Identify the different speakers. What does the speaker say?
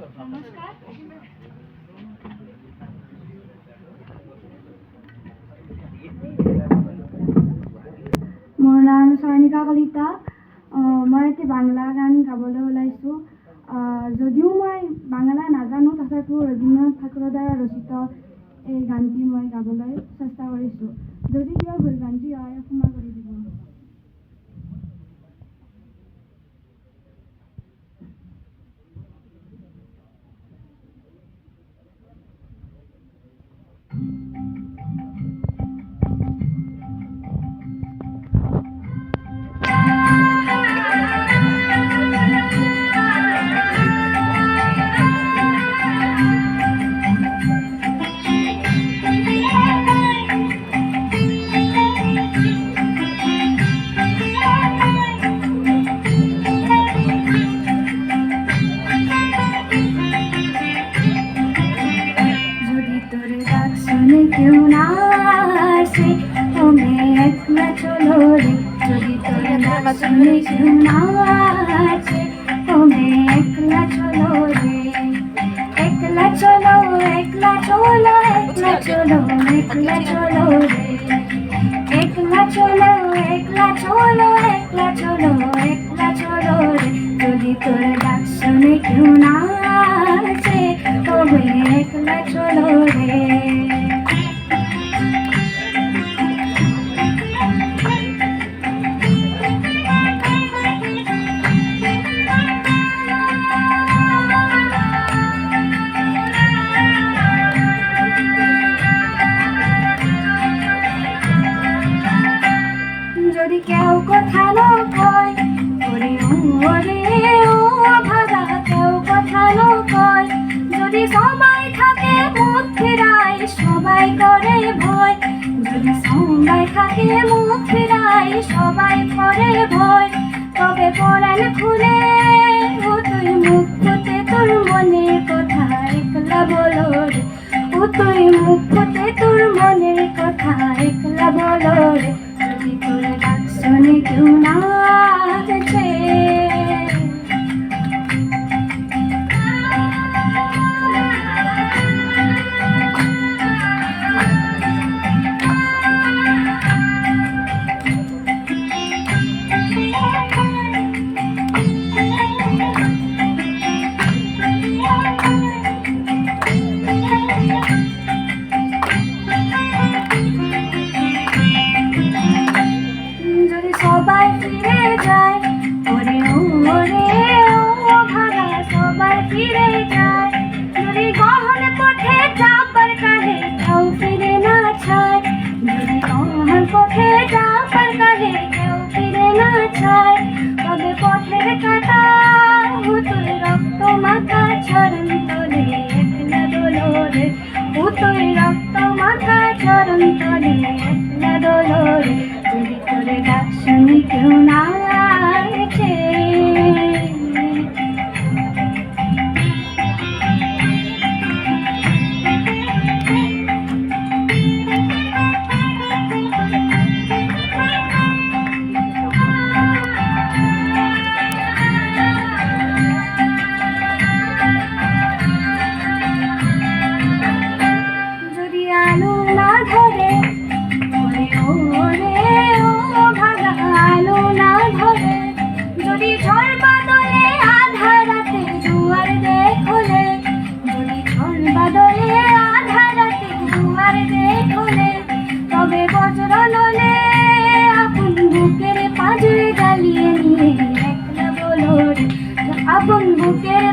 Speaker 1: মোৰ নাম চয়নিকা কলিতা। মই এটি বাংলা গান গাবলৈ ওলাইছোঁ। যদিও মই বাংলা নাজানো, তথাপিও ৰবীন্দ্ৰনাথ ঠাকুৰৰ দ্বাৰা ৰচিত এই গানটি মই গাবলৈ চেষ্টা কৰিছোঁ। যদি কিবা ভুল ভ্ৰান্তি হয় ক্ষমা কৰি দিব। কেউ না আসে তুমি একলা চলো রে, যদি তোর শুনে কেউ না আসে তুমি একলা চলো রে, একলা চলো একলা চলো একলা চলো একলা চলো রে, একলা চলো একলা চলো একলা চলো একলা চলো রে, যদি তোর ডাক শুনে কেউ না আসে তুমি একলা চলো রে। যদি কেউ কথা নকয় ওরে ওরে ও ভাগা, কেউ কথা নকয়, যদি সবাই থাকে মুখ ফেরাই সবাই করে ভয়, যদি সবাই থাকে মুখ ফেরাই সবাই করে ভয়, তবে পরাণ খুলে ও তুই মুখ ফুটে তোর মনের কথা একলা বলো রে, ও তুই মুখ ফুটে তোর মনের কথা একলা বলো রে, যদি তোর ডাক শুনে কেউ না আসে। যদি সবাই ফিরে যায় ওরে ওরে ও ভাগা, সবাই ফিরে যায়, যদি গহন পথে যাবার কালে কেউ ফিরে না ছায়, যদি গহন পথে যাবার কালে কেউ ফিরে না ছায়, তবে পথের কাটা ও তুই রক্ত মাথা চরণ তোলে একলা দোলো রে, ও তুই রক্ত মাথা চরণ তোলে একলা দোলো রে, যদি তোরে ডাক শুনে কেউ না আসে। যদি আলো না ধরে ওরে ওরে ও ভাগা, আলো না ধরে, যদি ঝড় বাদলে আধা রাতে দুয়ার দেখলে, যদি ঝড় বাদলে আধা রাতে দুয়ার দেখলে, তবে বজ্র নলে আপন বুকের পাঁজরে জ্বালিয়ে নিয়ে একলা বলো রে, আপন বুকের